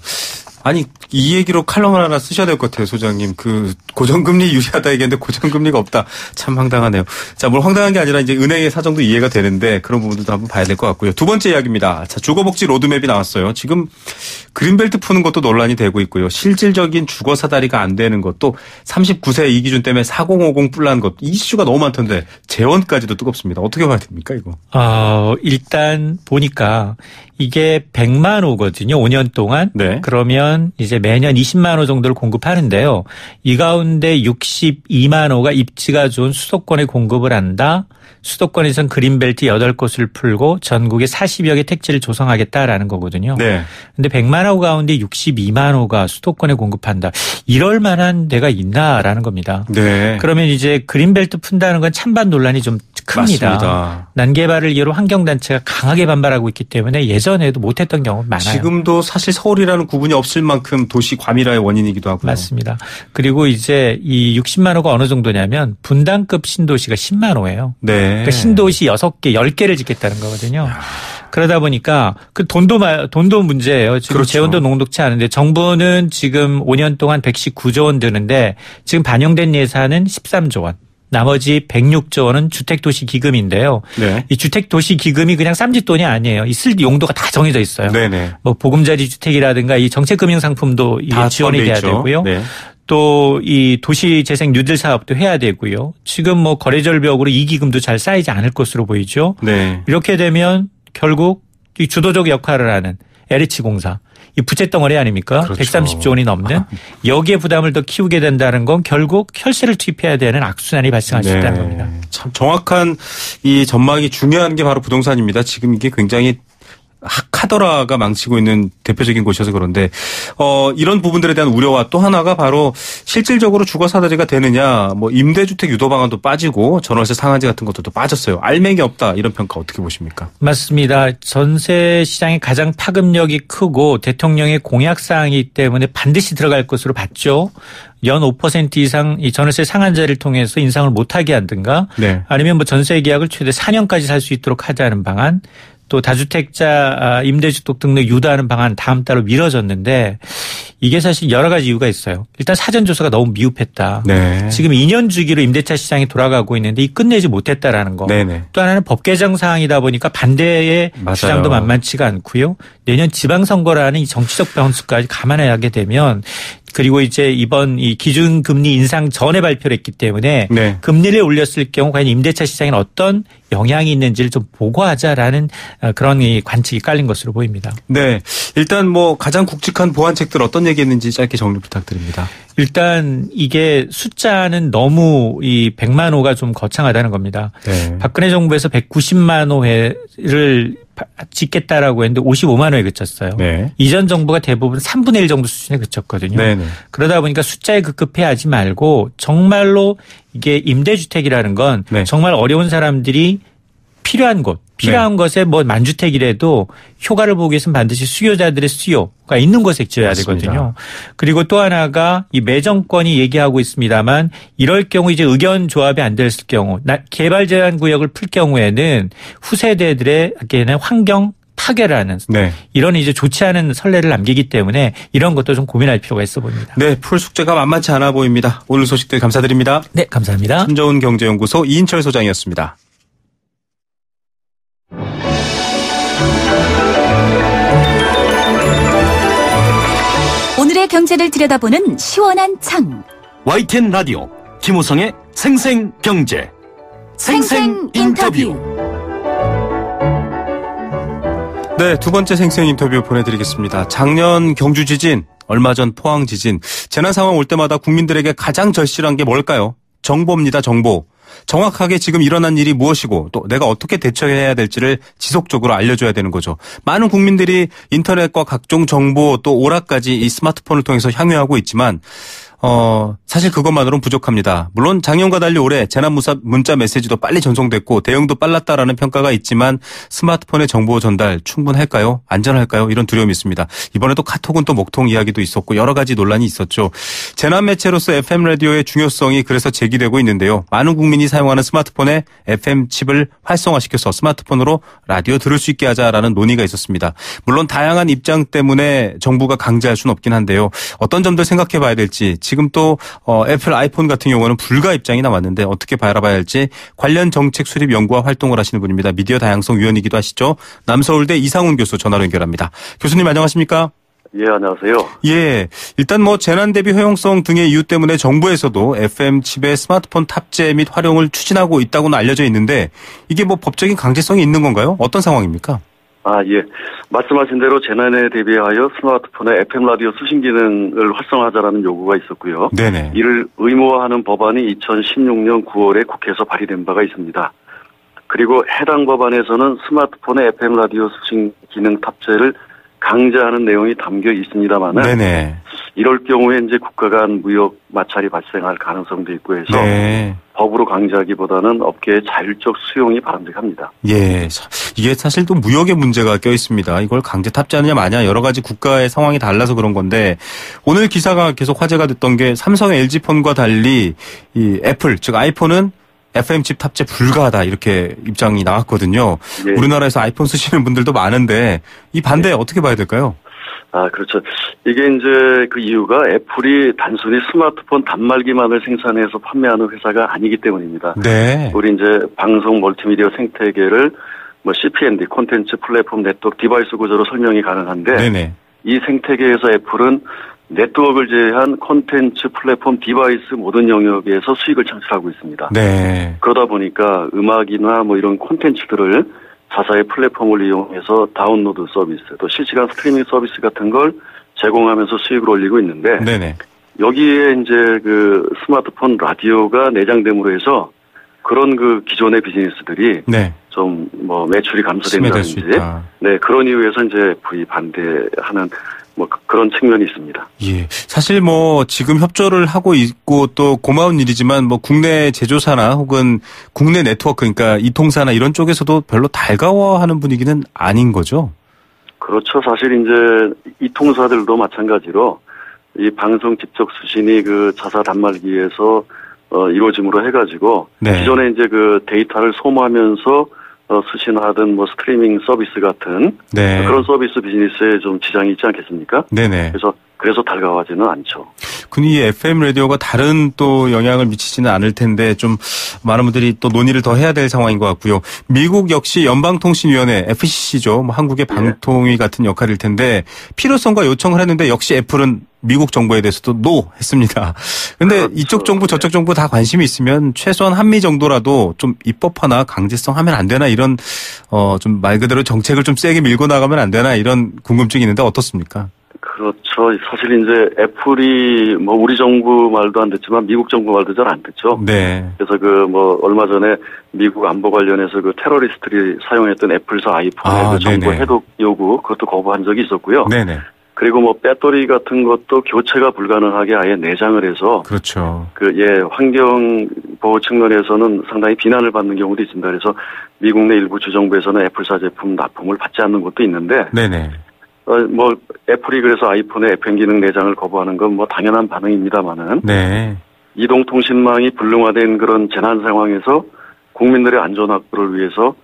아니 이 얘기로 칼럼을 하나 쓰셔야 될 것 같아요, 소장님. 그 고정금리 유리하다 얘기했는데 고정금리가 없다. 참 황당하네요. 자, 뭘 황당한 게 아니라 이제 은행의 사정도 이해가 되는데 그런 부분들도 한번 봐야 될 것 같고요. 두 번째 이야기입니다. 자, 주거복지 로드맵이 나왔어요. 지금 그린벨트 푸는 것도 논란이 되고 있고요. 실질적인 주거 사다리가 안 되는 것도 39세 이 기준 때문에 4050 뿔난 것 이슈가 너무 많던데 재원까지도 뜨겁습니다. 어떻게 봐야 됩니까, 이거? 일단 보니까 이게 100만 호거든요. 5년 동안. 네. 그러면 이제 매년 20만 호 정도를 공급하는데요. 이 가운데 62만 호가 입지가 좋은 수도권에 공급을 한다. 수도권에선 그린벨트 8곳을 풀고 전국에 40여 개 택지를 조성하겠다라는 거거든요. 네. 근데 100만 호 가운데 62만 호가 수도권에 공급한다. 이럴 만한 데가 있나라는 겁니다. 네. 그러면 이제 그린벨트 푼다는 건 찬반 논란이 좀 큽니다. 맞습니다. 난개발을 이유로 환경단체가 강하게 반발하고 있기 때문에 예전에도 못했던 경우 많아요. 지금도 사실 서울이라는 구분이 없을 만큼 도시 과밀화의 원인이기도 하고요. 맞습니다. 그리고 이제 이 60만 호가 어느 정도냐면 분당급 신도시가 10만 호예요. 네. 그러니까 신도시 6개, 10개를 짓겠다는 거거든요. 그러다 보니까 그 돈도 문제예요. 지금 그렇죠. 재원도 녹록치 않은데 정부는 지금 5년 동안 119조 원 드는데 지금 반영된 예산은 13조 원. 나머지 106조 원은 주택도시기금인데요. 네. 이 주택도시기금이 그냥 쌈짓돈이 아니에요. 이 쓸 용도가 다 정해져 있어요. 네네. 뭐 보금자리 주택이라든가 이 정책금융상품도 이게 지원이 돼야 있죠. 되고요. 네. 또 이 도시재생 뉴딜 사업도 해야 되고요. 지금 뭐 거래절벽으로 이 기금도 잘 쌓이지 않을 것으로 보이죠. 네. 이렇게 되면 결국 이 주도적 역할을 하는 LH공사 이 부채 덩어리 아닙니까? 그렇죠. 130조 원이 넘는 여기에 부담을 더 키우게 된다는 건 결국 혈세를 투입해야 되는 악순환이 발생할 수 있다는 겁니다. 참 정확한 이 전망이 중요한 게 바로 부동산입니다. 지금 이게 굉장히 카더라가 망치고 있는 대표적인 곳이어서 그런데 이런 부분들에 대한 우려와 또 하나가 바로 실질적으로 주거 사다리가 되느냐, 뭐 임대주택 유도 방안도 빠지고 전월세 상한제 같은 것들도 빠졌어요. 알맹이 없다 이런 평가 어떻게 보십니까? 맞습니다. 전세 시장이 가장 파급력이 크고 대통령의 공약 사항이기 때문에 반드시 들어갈 것으로 봤죠. 연 5% 이상 이 전월세 상한제를 통해서 인상을 못하게 하든가 네. 아니면 뭐 전세 계약을 최대 4년까지 살 수 있도록 하자는 방안 또 다주택자 임대주택 등록 유도하는 방안 다음 달로 미뤄졌는데 이게 사실 여러 가지 이유가 있어요. 일단 사전조사가 너무 미흡했다. 네. 지금 2년 주기로 임대차 시장이 돌아가고 있는데 이 끝내지 못했다라는 거. 네네. 또 하나는 법 개정 사항이다 보니까 반대의 맞아요. 주장도 만만치가 않고요. 내년 지방선거라는 이 정치적 변수까지 감안하게 되면 그리고 이제 이번 이 기준금리 인상 전에 발표를 했기 때문에 네. 금리를 올렸을 경우 과연 임대차 시장에 어떤 영향이 있는지를 좀 보고하자라는 그런 이 관측이 깔린 것으로 보입니다. 네. 일단 뭐 가장 굵직한 보완책들 어떤 얘기했는지 짧게 정리 부탁드립니다. 일단 이게 숫자는 너무 이 100만 호가 좀 거창하다는 겁니다. 네. 박근혜 정부에서 190만 호를 짓겠다라고 했는데 55만 호에 그쳤어요. 네. 이전 정부가 대부분 3분의 1 정도 수준에 그쳤거든요. 네네. 그러다 보니까 숫자에 급급해하지 말고 정말로 이게 임대주택이라는 건 네. 정말 어려운 사람들이 필요한 곳, 필요한 것에 뭐 만주택이라도 효과를 보기 위해서는 반드시 수요자들의 수요가 있는 곳에 지어야 맞습니다. 되거든요. 그리고 또 하나가 이 매정권이 얘기하고 있습니다만 이럴 경우 이제 의견 조합이 안 됐을 경우 개발 제한 구역을 풀 경우에는 후세대들에게는 환경 파괴를 하는 네. 이런 이제 좋지 않은 선례를 남기기 때문에 이런 것도 좀 고민할 필요가 있어 보입니다. 네. 풀 숙제가 만만치 않아 보입니다. 오늘 소식들 감사드립니다. 네, 감사합니다. 신저훈 경제연구소 이인철 소장이었습니다. 오늘의 경제를 들여다보는 시원한 창. YTN 라디오 김우성의 생생경제 생생인터뷰. 네, 두 번째 생생 인터뷰 보내드리겠습니다. 작년 경주 지진, 얼마 전 포항 지진, 재난 상황 올 때마다 국민들에게 가장 절실한 게 뭘까요? 정보입니다, 정보. 정확하게 지금 일어난 일이 무엇이고 또 내가 어떻게 대처해야 될지를 지속적으로 알려줘야 되는 거죠. 많은 국민들이 인터넷과 각종 정보 또 오락까지 이 스마트폰을 통해서 향유하고 있지만 사실 그것만으로는 부족합니다. 물론 작년과 달리 올해 재난 문자 메시지도 빨리 전송됐고 대응도 빨랐다라는 평가가 있지만 스마트폰의 정보 전달 충분할까요? 안전할까요? 이런 두려움이 있습니다. 이번에도 카톡은 또 먹통 이야기도 있었고 여러 가지 논란이 있었죠. 재난 매체로서 FM 라디오의 중요성이 그래서 제기되고 있는데요. 많은 국민이 사용하는 스마트폰에 FM 칩을 활성화시켜서 스마트폰으로 라디오 들을 수 있게 하자라는 논의가 있었습니다. 물론 다양한 입장 때문에 정부가 강제할 수는 없긴 한데요. 어떤 점들 생각해 봐야 될지 지금 또 애플 아이폰 같은 경우는 불가 입장이 나왔는데 어떻게 바라봐야 할지 관련 정책 수립 연구와 활동을 하시는 분입니다. 미디어 다양성 위원이기도 하시죠. 남서울대 이상훈 교수 전화로 연결합니다. 교수님 안녕하십니까? 예, 안녕하세요. 예, 일단 뭐 재난 대비 효용성 등의 이유 때문에 정부에서도 FM 칩의 스마트폰 탑재 및 활용을 추진하고 있다고는 알려져 있는데 이게 뭐 법적인 강제성이 있는 건가요? 어떤 상황입니까? 예. 말씀하신 대로 재난에 대비하여 스마트폰에 FM 라디오 수신 기능을 활성화하자라는 요구가 있었고요. 네네. 이를 의무화하는 법안이 2016년 9월에 국회에서 발의된 바가 있습니다. 그리고 해당 법안에서는 스마트폰에 FM 라디오 수신 기능 탑재를 강제하는 내용이 담겨 있습니다만은 네네. 이럴 경우에 이제 국가 간 무역 마찰이 발생할 가능성도 있고 해서 네. 법으로 강제하기보다는 업계의 자율적 수용이 바람직합니다. 예, 이게 사실 또 무역의 문제가 껴 있습니다. 이걸 강제 탑재하느냐 마냐 여러 가지 국가의 상황이 달라서 그런 건데 오늘 기사가 계속 화제가 됐던 게 삼성 LG폰과 달리 이 애플 즉 아이폰은 FM 칩 탑재 불가하다 이렇게 입장이 나왔거든요. 네. 우리나라에서 아이폰 쓰시는 분들도 많은데 이 반대 어떻게 봐야 될까요? 그렇죠. 이게 이제 그 이유가 애플이 단순히 스마트폰 단말기만을 생산해서 판매하는 회사가 아니기 때문입니다. 네. 우리 이제 방송 멀티미디어 생태계를 뭐 CPND, 콘텐츠 플랫폼 네트워크 디바이스 구조로 설명이 가능한데 네네. 이 생태계에서 애플은 네트워크를 제외한 콘텐츠 플랫폼 디바이스 모든 영역에서 수익을 창출하고 있습니다. 네. 그러다 보니까 음악이나 뭐 이런 콘텐츠들을 자사의 플랫폼을 이용해서 다운로드 서비스, 또 실시간 스트리밍 서비스 같은 걸 제공하면서 수익을 올리고 있는데, 네네. 여기에 이제 그 스마트폰 라디오가 내장됨으로 해서 그런 그 기존의 비즈니스들이 네. 좀 뭐 매출이 감소된다든지, 네, 그런 이유에서 이제 부입반대하는 뭐 그런 측면이 있습니다. 예. 사실 뭐 지금 협조를 하고 있고 또 고마운 일이지만 뭐 국내 제조사나 혹은 국내 네트워크 그러니까 이통사나 이런 쪽에서도 별로 달가워하는 분위기는 아닌 거죠. 그렇죠. 사실 이제 이통사들도 마찬가지로 이 방송 직접 수신이 그 자사 단말기에서 이루어짐으로 해가지고 네. 기존에 이제 그 데이터를 소모하면서 수신하던 뭐 스트리밍 서비스 같은 네. 그런 서비스 비즈니스에 좀 지장이 있지 않겠습니까? 네네. 그래서 달가워하지는 않죠. 이 FM 라디오가 다른 또 영향을 미치지는 않을 텐데 좀 많은 분들이 또 논의를 더 해야 될 상황인 것 같고요. 미국 역시 연방통신위원회 FCC죠. 뭐 한국의 방통위 같은 역할일 텐데 필요성과 요청을 했는데 역시 애플은 미국 정부에 대해서도 노 했습니다. 근데 그렇죠. 이쪽 정부 저쪽 정부 다 관심이 있으면 최소한 한미 정도라도 좀 입법화나 강제성 하면 안 되나 이런 좀 말 그대로 정책을 좀 세게 밀고 나가면 안 되나 이런 궁금증이 있는데 어떻습니까? 그렇죠. 사실 이제 애플이 뭐 우리 정부 말도 안 듣지만 미국 정부 말도 잘 안 듣죠. 네. 그래서 그 뭐 얼마 전에 미국 안보 관련해서 그 테러리스트들이 사용했던 애플사 아이폰의 그 정보 네네. 해독 요구 그것도 거부한 적이 있었고요. 네네. 그리고 뭐 배터리 같은 것도 교체가 불가능하게 아예 내장을 해서 그렇죠. 환경 보호 측면에서는 상당히 비난을 받는 경우도 있습니다. 그래서 미국 내 일부 주정부에서는 애플사 제품 납품을 받지 않는 것도 있는데 네네. 뭐 애플이 그래서 아이폰의 FM 기능 내장을 거부하는 건 뭐 당연한 반응입니다만은 네. 이동통신망이 불능화된 그런 재난 상황에서 국민들의 안전 확보를 위해서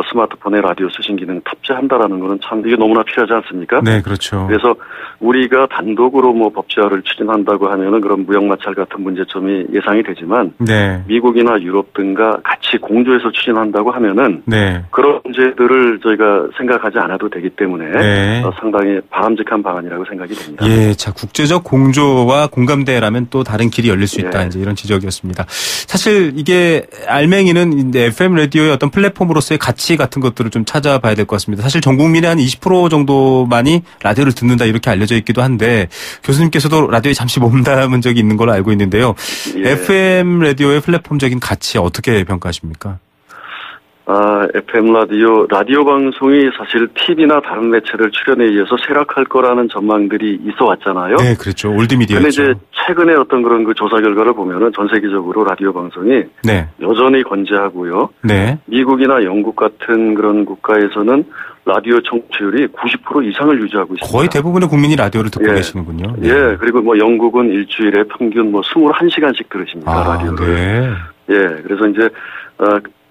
스마트폰에 라디오 수신 기능 탑재한다라는 거는 참 이게 너무나 필요하지 않습니까? 네, 그렇죠. 그래서 우리가 단독으로 뭐 법제화를 추진한다고 하면은 그런 무역 마찰 같은 문제점이 예상이 되지만 네. 미국이나 유럽 등과 같이 공조해서 추진한다고 하면은 네. 그런 문제들을 저희가 생각하지 않아도 되기 때문에 네. 상당히 바람직한 방안이라고 생각이 됩니다. 예, 자 국제적 공조와 공감대라면 또 다른 길이 열릴 수 있다. 예. 이제 이런 지적이었습니다. 사실 이게 알맹이는 FM 라디오의 어떤 플랫폼으로서의 가치 가치 같은 것들을 좀 찾아봐야 될 것 같습니다. 사실 전 국민의 한 20% 정도만이 라디오를 듣는다 이렇게 알려져 있기도 한데 교수님께서도 라디오에 잠시 몸담은 적이 있는 걸로 알고 있는데요. 예. FM 라디오의 플랫폼적인 가치 어떻게 평가하십니까? FM 라디오 방송이 사실 TV나 다른 매체를 출연에 의해서 쇠락할 거라는 전망들이 있어 왔잖아요. 네, 그렇죠. 올드미디어죠. 근데 이제 최근에 어떤 그런 그 조사 결과를 보면은 전 세계적으로 라디오 방송이 네. 여전히 건재하고요. 네. 미국이나 영국 같은 그런 국가에서는 라디오 청취율이 90% 이상을 유지하고 있습니다. 거의 대부분의 국민이 라디오를 듣고 계시는군요. 네. 예, 그리고 뭐 영국은 일주일에 평균 뭐 21시간씩 들으십니다, 라디오를. 네. 예, 그래서 이제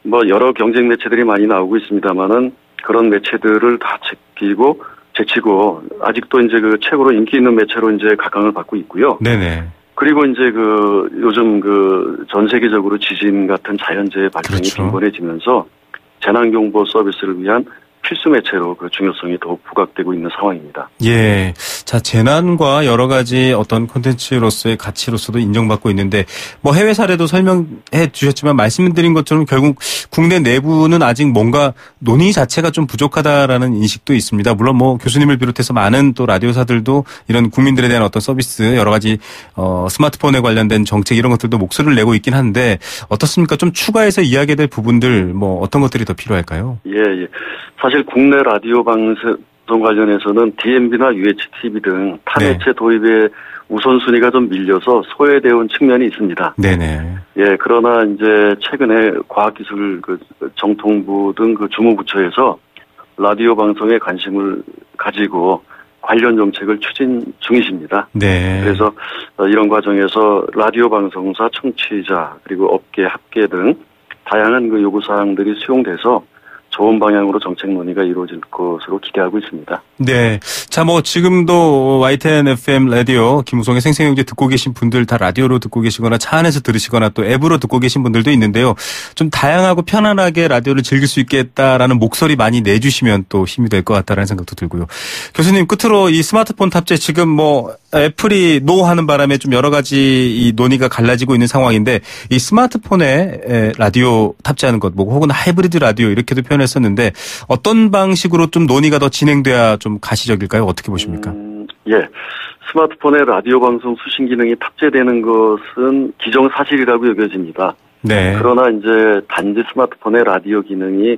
뭐 여러 경쟁 매체들이 많이 나오고 있습니다만은 그런 매체들을 다 제치고 아직도 이제 그 최고로 인기 있는 매체로 이제 각광을 받고 있고요. 네네. 그리고 이제 그 요즘 그 전 세계적으로 지진 같은 자연재해 발생이 그렇죠. 빈번해지면서 재난경보 서비스를 위한 필수 매체로 그 중요성이 더욱 부각되고 있는 상황입니다. 예. 자, 재난과 여러 가지 어떤 콘텐츠로서의 가치로서도 인정받고 있는데 뭐 해외 사례도 설명해 주셨지만 말씀드린 것처럼 결국 국내 내부는 아직 뭔가 논의 자체가 좀 부족하다라는 인식도 있습니다. 물론 뭐 교수님을 비롯해서 많은 또 라디오사들도 이런 국민들에 대한 어떤 서비스 여러 가지 스마트폰에 관련된 정책 이런 것들도 목소리를 내고 있긴 한데 어떻습니까? 좀 추가해서 이야기될 부분들 뭐 어떤 것들이 더 필요할까요? 예. 사실 국내 라디오 방송 관련해서는 DMB나 UHTV 등 타매체 도입의 우선순위가 좀 밀려서 소외되어 온 측면이 있습니다. 네네. 예, 그러나 이제 최근에 과학기술 정통부 등 그 주무부처에서 라디오 방송에 관심을 가지고 관련 정책을 추진 중이십니다. 네. 그래서 이런 과정에서 라디오 방송사, 청취자 그리고 업계, 학계 등 다양한 그 요구 사항들이 수용돼서 좋은 방향으로 정책 논의가 이루어질 것으로 기대하고 있습니다. 네. 자, 뭐 지금도 YTN FM 라디오 김우성의 생생경제 듣고 계신 분들 다 라디오로 듣고 계시거나 차 안에서 들으시거나 또 앱으로 듣고 계신 분들도 있는데요. 좀 다양하고 편안하게 라디오를 즐길 수 있겠다라는 목소리 많이 내주시면 또 힘이 될 것 같다라는 생각도 들고요. 교수님 끝으로 이 스마트폰 탑재 지금 뭐 애플이 노 하는 바람에 좀 여러 가지 이 논의가 갈라지고 있는 상황인데 이 스마트폰에 라디오 탑재하는 것 뭐 혹은 하이브리드 라디오 이렇게도 표현했었는데 어떤 방식으로 좀 논의가 더 진행돼야 좀 가시적일까요? 어떻게 보십니까? 예. 스마트폰에 라디오 방송 수신 기능이 탑재되는 것은 기정사실이라고 여겨집니다. 네. 그러나 이제 단지 스마트폰에 라디오 기능이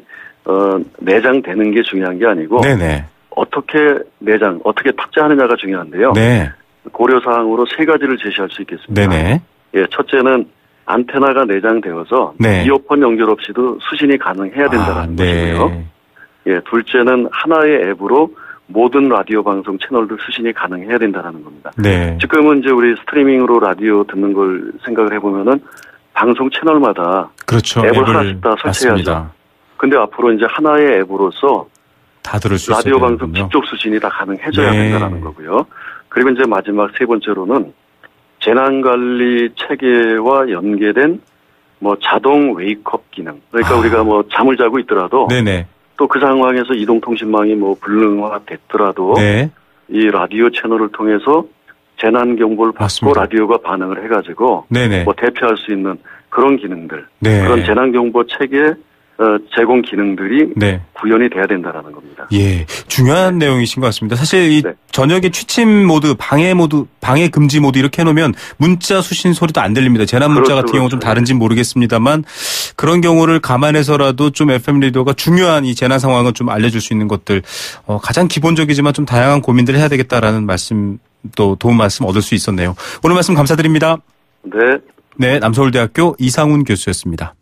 내장되는 게 중요한 게 아니고 네네. 어떻게 탑재하느냐가 중요한데요. 네. 고려사항으로 세 가지를 제시할 수 있겠습니다. 네네. 예, 첫째는 안테나가 내장되어서 네. 이어폰 연결 없이도 수신이 가능해야 된다는 것이고요. 네. 예, 둘째는 하나의 앱으로 모든 라디오 방송 채널들 수신이 가능해야 된다는 겁니다. 네. 지금은 이제 우리 스트리밍으로 라디오 듣는 걸 생각을 해보면은 방송 채널마다 그렇죠. 앱을 하나씩 다 설치해야죠. 근데 앞으로 이제 하나의 앱으로서 다 들을 수 라디오 방송 직접 수신이 다 가능해져야 네. 된다는 거고요. 그리고 이제 마지막 세 번째로는 재난관리 체계와 연계된 뭐 자동 웨이크업 기능. 그러니까 우리가 뭐 잠을 자고 있더라도 네네. 또 그 상황에서 이동통신망이 뭐 불능화됐더라도 네. 이 라디오 채널을 통해서 재난 경보를 받고 맞습니다. 라디오가 반응을 해가지고 네네. 뭐 대피할 수 있는 그런 기능들, 네. 그런 재난 경보 체계 제공 기능들이 네. 구현이 돼야 된다라는 겁니다. 예, 중요한 네. 내용이신 것 같습니다. 사실 이 네. 저녁에 취침 모드, 방해 금지 모드 이렇게 해놓으면 문자 수신 소리도 안 들립니다. 재난 문자 같은 경우 좀 다른지는 모르겠습니다만 그런 경우를 감안해서라도 좀 FM 라디오가 중요한 이 재난 상황을 좀 알려줄 수 있는 것들 가장 기본적이지만 좀 다양한 고민들을 해야 되겠다라는 말씀 또 도움 말씀 얻을 수 있었네요. 오늘 말씀 감사드립니다. 네. 네, 남서울대학교 이상훈 교수였습니다.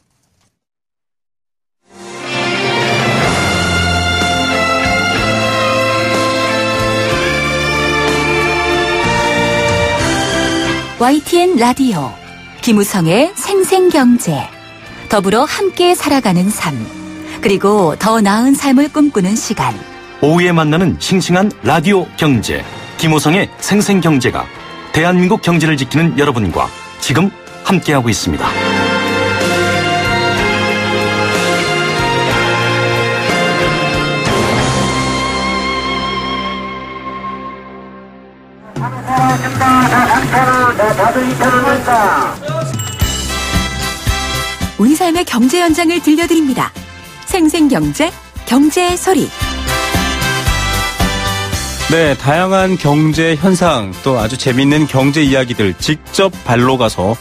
YTN 라디오 김우성의 생생경제 더불어 함께 살아가는 삶 그리고 더 나은 삶을 꿈꾸는 시간 오후에 만나는 싱싱한 라디오 경제 김우성의 생생경제가 대한민국 경제를 지키는 여러분과 지금 함께하고 있습니다. 우리 삶의 경제 현장을 들려드립니다. 생생경제, 경제의 소리. 네, 다양한 경제 현상 또 아주 재미있는 경제 이야기들 직접 발로 가서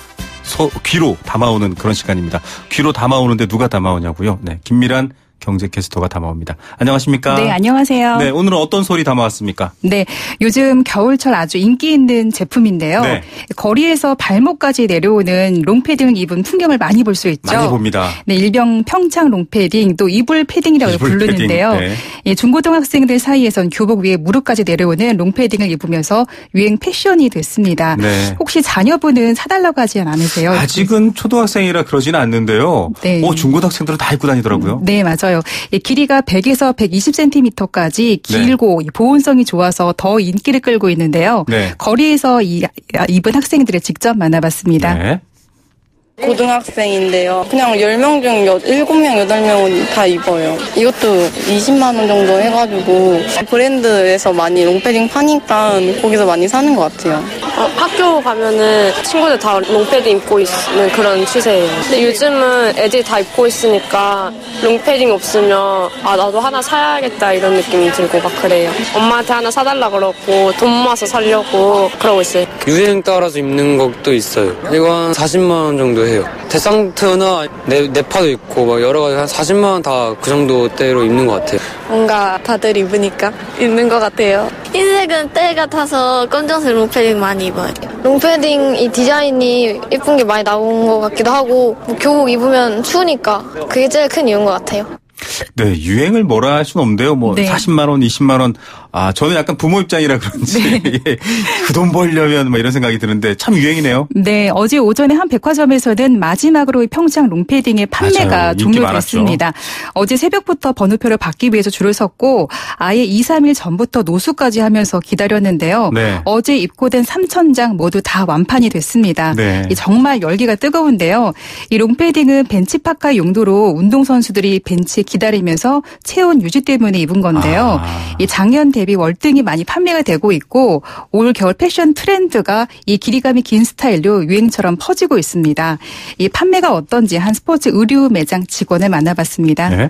귀로 담아오는 그런 시간입니다. 귀로 담아오는데 누가 담아오냐고요? 네, 김미란 경제캐스터가 담아옵니다. 안녕하십니까? 네, 안녕하세요. 네, 오늘은 어떤 소리 담아왔습니까? 네, 요즘 겨울철 아주 인기 있는 제품인데요. 네. 거리에서 발목까지 내려오는 롱패딩을 입은 풍경을 많이 볼 수 있죠. 많이 봅니다. 네, 일명 평창 롱패딩, 또 이불 패딩이라고 부르는데요. 패딩, 네. 예, 중고등학생들 사이에선 교복 위에 무릎까지 내려오는 롱패딩을 입으면서 유행 패션이 됐습니다. 네. 혹시 자녀분은 사달라고 하지 않으세요? 아직은 초등학생이라 그러지는 않는데요. 네. 중고등학생들은 다 입고 다니더라고요. 네, 맞아요. 길이가 100에서 120cm까지 길고 보온성이 좋아서 더 인기를 끌고 있는데요. 네. 거리에서 입은 학생들을 직접 만나봤습니다. 네. 고등학생인데요. 그냥 10명 중 7명, 8명은 다 입어요. 이것도 20만 원 정도 해가지고 브랜드에서 많이 롱패딩 파니까 거기서 많이 사는 것 같아요. 학교 가면은 친구들 다 롱패딩 입고 있는 그런 추세예요. 근데 요즘은 애들이 다 입고 있으니까 롱패딩 없으면 나도 하나 사야겠다 이런 느낌이 들고 막 그래요. 엄마한테 하나 사달라 그러고 돈 모아서 사려고 그러고 있어요. 유행 따라서 입는 것도 있어요. 이건 40만 원 정도 해요. 데상트나 네파도 있고 막 여러 가지 한 40만 원 다 그 정도대로 입는 것 같아요. 뭔가 다들 입으니까 입는 것 같아요. 흰색은 때 같아서 검정색 롱패딩 많이 입어요. 롱패딩 이 디자인이 예쁜 게 많이 나온 것 같기도 하고 교복 입으면 추우니까 그게 제일 큰 이유인 것 같아요. 네, 유행을 뭐라 할 수는 없는데요. 네. 40만 원, 20만 원. 저는 약간 부모 입장이라 그런지 그 돈 벌려면 이런 생각이 드는데 참 유행이네요. 네, 어제 오전에 한 백화점에서는 마지막으로 평창 롱패딩의 판매가 맞아요. 종료됐습니다. 어제 새벽부터 번호표를 받기 위해서 줄을 섰고 아예 2, 3일 전부터 노수까지 하면서 기다렸는데요. 네. 어제 입고된 3,000장 모두 다 완판이 됐습니다. 네. 정말 열기가 뜨거운데요. 이 롱패딩은 벤치파카 용도로 운동선수들이 벤치에 기다리면서 체온 유지 때문에 입은 건데요. 이 작년 대비 월등히 많이 판매가 되고 있고 올 겨울 패션 트렌드가 이 길이감이 긴 스타일로 유행처럼 퍼지고 있습니다. 이 판매가 어떤지 한 스포츠 의류 매장 직원을 만나봤습니다. 네.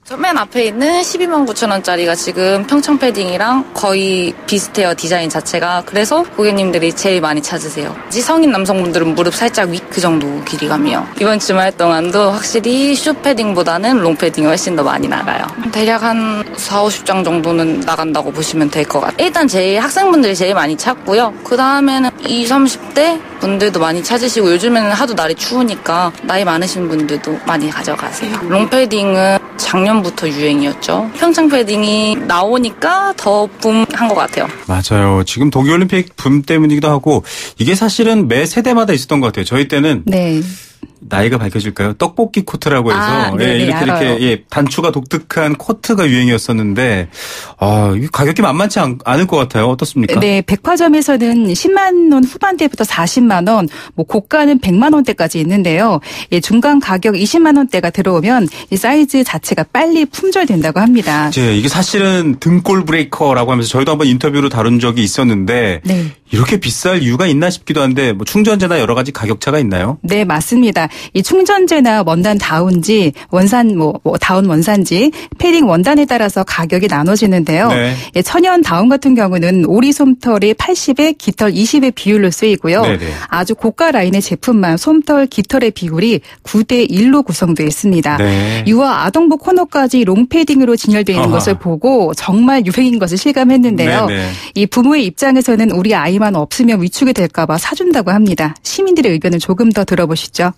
저 맨 앞에 있는 12만 9천 원짜리가 지금 평창 패딩이랑 거의 비슷해요. 디자인 자체가. 그래서 고객님들이 제일 많이 찾으세요. 성인 남성분들은 무릎 살짝 위 그 정도 길이감이요. 이번 주말 동안도 확실히 슈 패딩보다는 롱 패딩이 훨씬 더 많이 나가요. 대략 한 4, 50장 정도는 나간다고 보시면 될 것 같아요. 일단 제일 학생분들이 제일 많이 찾고요. 그 다음에는 20, 30대 분들도 많이 찾으시고 요즘에는 하도 날이 추우니까 나이 많으신 분들도 많이 가져가세요. 롱 패딩은 작년부터 유행이었죠. 평창 패딩이 나오니까 더 붐한 것 같아요. 맞아요. 지금 동계올림픽 붐 때문이기도 하고 이게 사실은 매 세대마다 있었던 것 같아요. 저희 때는 네. 나이가 밝혀질까요? 떡볶이 코트라고 해서 이렇게 단추가 독특한 코트가 유행이었었는데 이 가격이 만만치 않을 것 같아요. 어떻습니까? 네, 백화점에서는 10만 원 후반대부터 40만 원, 고가는 100만 원대까지 있는데요. 중간 가격 20만 원대가 들어오면 이 사이즈 자체가 빨리 품절된다고 합니다. 이게 사실은 등골 브레이커라고 하면서 저희도 한번 인터뷰로 다룬 적이 있었는데 네. 이렇게 비쌀 이유가 있나 싶기도 한데 충전재나 여러 가지 가격차가 있나요? 네, 맞습니다. 이 충전재나 원단 다운지, 다운 원산지, 패딩 원단에 따라서 가격이 나눠지는데요. 네. 천연 다운 같은 경우는 오리 솜털이 80에 깃털 20의 비율로 쓰이고요. 네네. 아주 고가 라인의 제품만 솜털, 깃털의 비율이 9대 1로 구성되어 있습니다. 네. 유아 아동복 코너까지 롱패딩으로 진열되어 있는 것을 보고 정말 유행인 것을 실감했는데요. 네네. 이 부모의 입장에서는 우리 아이만 없으면 위축이 될까 봐 사준다고 합니다. 시민들의 의견을 조금 더 들어보시죠.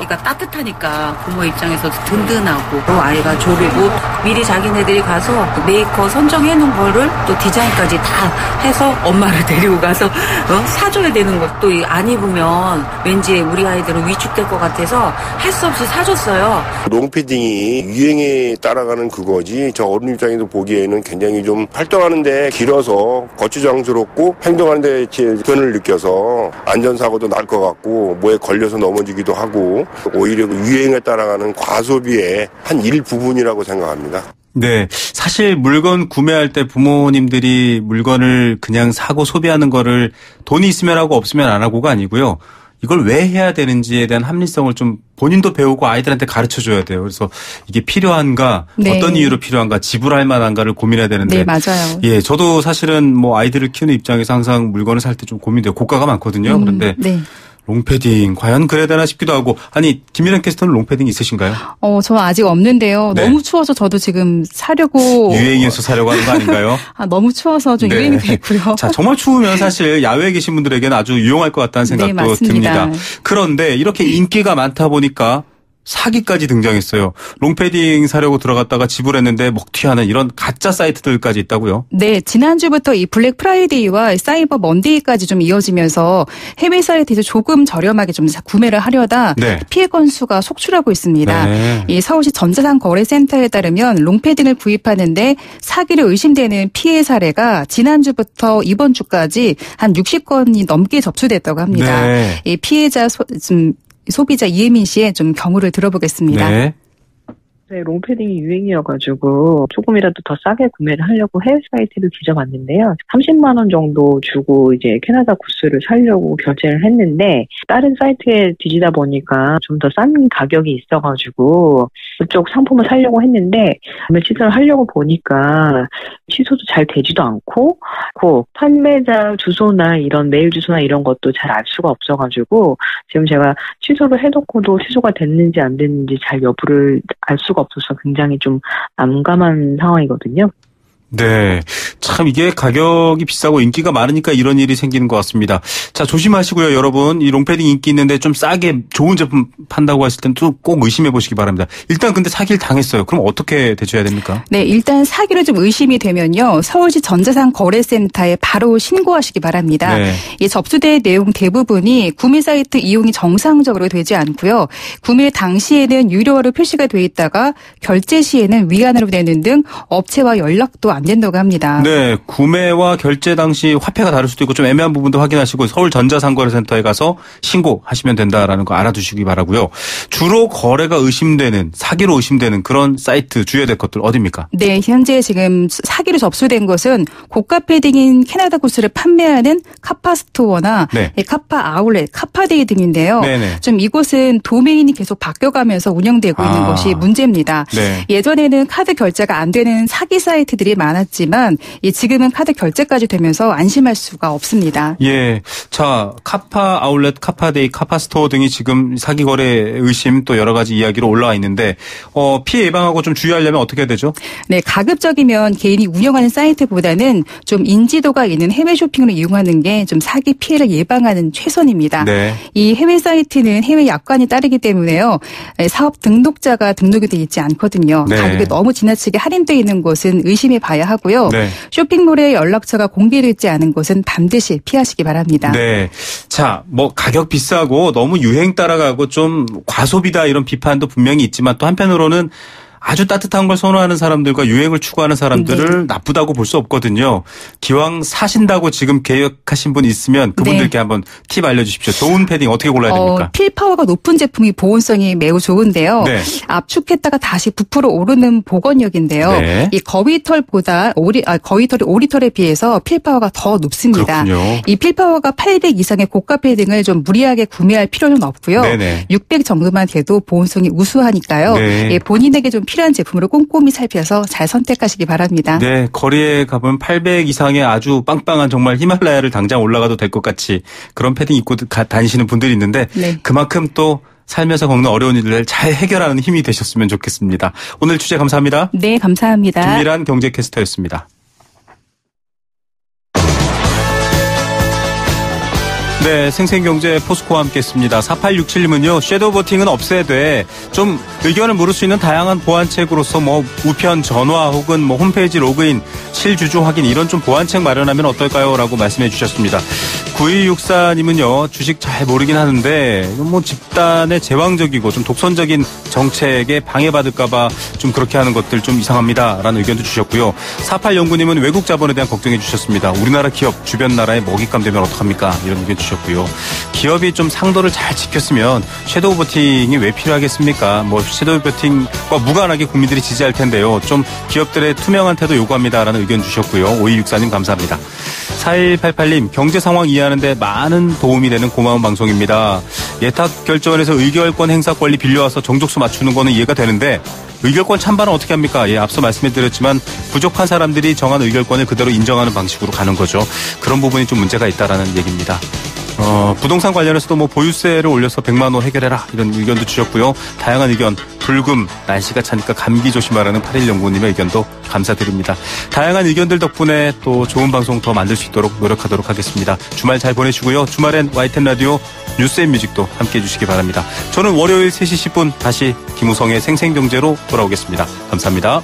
이가 따뜻하니까 부모 입장에서도 든든하고 또 아이가 졸리고 미리 자기네들이 가서 메이커 선정해 놓은 거를 또 디자인까지 다 해서 엄마를 데리고 가서 사줘야 되는 것도 안 입으면 왠지 우리 아이들은 위축될 것 같아서 할 수 없이 사줬어요. 롱패딩이 유행에 따라가는 그거지 저 어른 입장에서 보기에는 굉장히 좀 활동하는데 길어서 거추장스럽고 행동하는데 불편을 느껴서 안전사고도 날 것 같고 뭐에 걸려서 넘어지기도 하고 오히려 유행에 따라가는 과소비의 한 일부분이라고 생각합니다. 네. 사실 물건 구매할 때 부모님들이 물건을 그냥 사고 소비하는 거를 돈이 있으면 하고 없으면 안 하고가 아니고요. 이걸 왜 해야 되는지에 대한 합리성을 좀 본인도 배우고 아이들한테 가르쳐줘야 돼요. 그래서 이게 필요한가, 네. 어떤 이유로 필요한가, 지불할 만한가를 고민해야 되는데. 네, 맞아요. 예, 저도 사실은 뭐 아이들을 키우는 입장에서 항상 물건을 살 때 좀 고민돼요. 고가가 많거든요. 그런데. 네. 롱패딩 과연 그래야 되나 싶기도 하고. 아니, 김미란 캐스터는 롱패딩 있으신가요? 저는 아직 없는데요. 네. 너무 추워서 저도 지금 사려고. 유행해서 사려고 하는 거 아닌가요? 너무 추워서 좀 네. 유행이 됐고요. 자, 정말 추우면 사실 야외에 계신 분들에게는 아주 유용할 것 같다는 생각도 네, 듭니다. 그런데 이렇게 인기가 많다 보니까 사기까지 등장했어요. 롱패딩 사려고 들어갔다가 지불했는데 먹튀하는 이런 가짜 사이트들까지 있다고요? 네, 지난주부터 이 블랙 프라이데이와 사이버 먼데이까지 좀 이어지면서 해외 사이트에서 조금 저렴하게 좀 구매를 하려다 네. 피해 건수가 속출하고 있습니다. 네. 이 서울시 전자상 거래센터에 따르면 롱패딩을 구입하는데 사기를 의심되는 피해 사례가 지난주부터 이번 주까지 한 60건이 넘게 접수됐다고 합니다. 네. 이 피해자 소비자 이혜민 씨의 좀 경우를 들어보겠습니다. 네. 네, 롱패딩이 유행이어가지고 조금이라도 더 싸게 구매를 하려고 해외 사이트를 뒤져봤는데요. 30만 원 정도 주고 이제 캐나다 구스를 사려고 결제를 했는데 다른 사이트에 뒤지다 보니까 좀 더 싼 가격이 있어가지고 그쪽 상품을 사려고 했는데 구매 취소를 하려고 보니까 취소도 잘 되지도 않고 판매자 주소나 이런 메일 주소나 이런 것도 잘 알 수가 없어가지고 지금 제가 취소를 해놓고도 취소가 됐는지 안 됐는지 잘 여부를 알 수가 없어서 굉장히 좀 난감한 상황이거든요. 네. 참 이게 가격이 비싸고 인기가 많으니까 이런 일이 생기는 것 같습니다. 자, 조심하시고요, 여러분. 이 롱패딩 인기 있는데 좀 싸게 좋은 제품 판다고 하실 땐 또 꼭 의심해 보시기 바랍니다. 일단 근데 사기를 당했어요. 그럼 어떻게 대처해야 됩니까? 네, 일단 사기로 좀 의심이 되면요. 서울시 전자상 거래센터에 바로 신고하시기 바랍니다. 네. 이 접수된 내용 대부분이 구매 사이트 이용이 정상적으로 되지 않고요. 구매 당시에는 유료화로 표시가 돼 있다가 결제 시에는 위안으로 되는 등 업체와 연락도 안 된다고 합니다. 네, 구매와 결제 당시 화폐가 다를 수도 있고 좀 애매한 부분도 확인하시고 서울 전자상거래센터에 가서 신고하시면 된다라는 거 알아두시기 바라고요. 주로 거래가 의심되는 사기로 의심되는 그런 사이트 주의해야 될 것들 어디입니까? 네, 현재 지금 사기로 접수된 것은 고가 패딩인 캐나다 구스를 판매하는 카파스토어나 네. 카파 아울렛, 카파데이 등인데요. 네네. 좀 이곳은 도메인이 계속 바뀌어가면서 운영되고 있는 것이 문제입니다. 네. 예전에는 카드 결제가 안 되는 사기 사이트들이 많았지만 지금은 카드 결제까지 되면서 안심할 수가 없습니다. 예, 자 카파 아울렛, 카파데이, 카파스토어 등이 지금 사기 거래 의심 또 여러 가지 이야기로 올라와 있는데 피해 예방하고 좀 주의하려면 어떻게 해야 되죠? 네, 가급적이면 개인이 운영하는 사이트보다는 좀 인지도가 있는 해외 쇼핑을 이용하는 게 좀 사기 피해를 예방하는 최선입니다. 네. 이 해외 사이트는 해외 약관이 따르기 때문에요. 사업 등록자가 등록이 돼 있지 않거든요. 네. 가격이 너무 지나치게 할인되어 있는 곳은 의심해 봐야 하고요. 네. 쇼핑몰의 연락처가 공개되지 않은 곳은 반드시 피하시기 바랍니다. 네. 자, 뭐 가격 비싸고 너무 유행 따라가고 좀 과소비다 이런 비판도 분명히 있지만 또 한편으로는 아주 따뜻한 걸 선호하는 사람들과 유행을 추구하는 사람들을 네. 나쁘다고 볼 수 없거든요. 기왕 사신다고 지금 계획하신 분 있으면 그분들께 네. 한번 팁 알려주십시오. 좋은 패딩 어떻게 골라야 됩니까? 필파워가 높은 제품이 보온성이 매우 좋은데요. 네. 압축했다가 다시 부풀어 오르는 복원력인데요. 네. 이 거위털보다 거위털이 오리털에 비해서 필파워가 더 높습니다. 그렇군요. 이 필파워가 800 이상의 고가 패딩을 좀 무리하게 구매할 필요는 없고요. 네네. 600 정도만 돼도 보온성이 우수하니까요. 네. 본인에게 좀 필요한 제품으로 꼼꼼히 살펴서 잘 선택하시기 바랍니다. 네, 거리에 가보면 800 이상의 아주 빵빵한 정말 히말라야를 당장 올라가도 될 것 같이 그런 패딩 입고 다니시는 분들이 있는데 네. 그만큼 또 살면서 겪는 어려운 일을 잘 해결하는 힘이 되셨으면 좋겠습니다. 오늘 취재 감사합니다. 네, 감사합니다. 김미란 경제캐스터였습니다. 네, 생생경제 포스코와 함께했습니다. 4867님은요. 섀도우 버팅은 없애야 돼. 좀 의견을 물을 수 있는 다양한 보안책으로서 뭐 우편 전화 혹은 뭐 홈페이지 로그인, 실주주 확인 이런 좀 보안책 마련하면 어떨까요? 라고 말씀해 주셨습니다. 9264님은요. 주식 잘 모르긴 하는데 이건 뭐 집단의 제왕적이고 좀 독선적인 정책에 방해받을까 봐 좀 그렇게 하는 것들 좀 이상합니다. 라는 의견도 주셨고요. 4809님은 외국 자본에 대한 걱정해 주셨습니다. 우리나라 기업 주변 나라에 먹잇감 되면 어떡합니까? 이런 의견 주셨고요. 기업이 좀 상도를 잘 지켰으면 섀도우 버팅이 왜 필요하겠습니까? 뭐 섀도우 버팅과 무관하게 국민들이 지지할 텐데요. 좀 기업들의 투명한 태도 요구합니다라는 의견 주셨고요. 5264님 감사합니다. 4188님 경제 상황 이해하는데 많은 도움이 되는 고마운 방송입니다. 예탁 결제원에서 의결권 행사 권리 빌려와서 정족수 맞추는 거는 이해가 되는데 의결권 찬반은 어떻게 합니까? 예, 앞서 말씀해드렸지만 부족한 사람들이 정한 의결권을 그대로 인정하는 방식으로 가는 거죠. 그런 부분이 좀 문제가 있다라는 얘기입니다. 부동산 관련해서도 뭐 보유세를 올려서 100만 원 해결해라 이런 의견도 주셨고요. 다양한 의견, 불금, 날씨가 차니까 감기 조심하라는 8109님의 의견도 감사드립니다. 다양한 의견들 덕분에 또 좋은 방송 더 만들 수 있도록 노력하도록 하겠습니다. 주말 잘 보내시고요. 주말엔 YTN 라디오 뉴스앤뮤직도 함께해 주시기 바랍니다. 저는 월요일 3시 10분 다시 김우성의 생생경제로 돌아오겠습니다. 감사합니다.